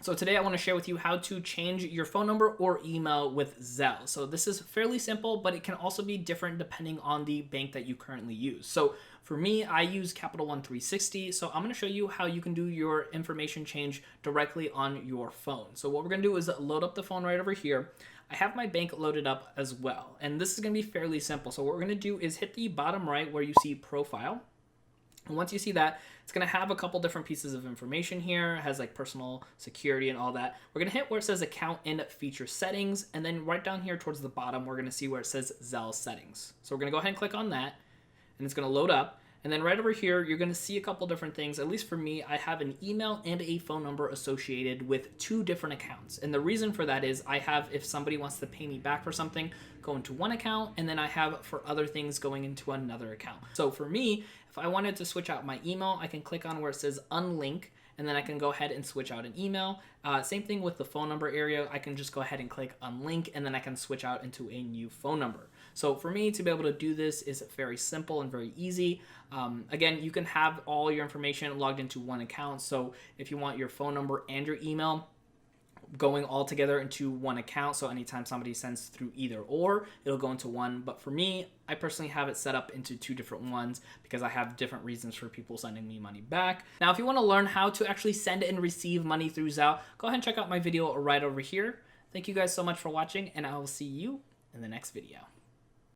So today I want to share with you how to change your phone number or email with Zelle. So this is fairly simple, but it can also be different depending on the bank that you currently use. So for me, I use Capital One 360. So I'm going to show you how you can do your information change directly on your phone. So what we're going to do is load up the phone right over here. I have my bank loaded up as well. And this is going to be fairly simple. So what we're going to do is hit the bottom right where you see profile. And once you see that, it's going to have a couple different pieces of information here. It has like personal security and all that. We're going to hit where it says account and feature settings. And then right down here towards the bottom, we're going to see where it says Zelle settings. So we're going to go ahead and click on that, and it's going to load up. And then right over here, you're going to see a couple different things. At least for me, I have an email and a phone number associated with 2 different accounts. And the reason for that is I have, if somebody wants to pay me back for something, go into one account, and then I have for other things going into another account. So for me, if I wanted to switch out my email, I can click on where it says unlink, and then I can go ahead and switch out an email. Same thing with the phone number area. I can just go ahead and click unlink, and then I can switch out into a new phone number. So for me to be able to do this is very simple and very easy. Again, you can have all your information logged into one account. So if you want your phone number and your email going all together into one account, so anytime somebody sends through either or, it'll go into one. But for me, I personally have it set up into 2 different ones because I have different reasons for people sending me money back. Now, if you want to learn how to actually send and receive money through Zelle, go ahead and check out my video right over here. Thank you guys so much for watching, and I will see you in the next video.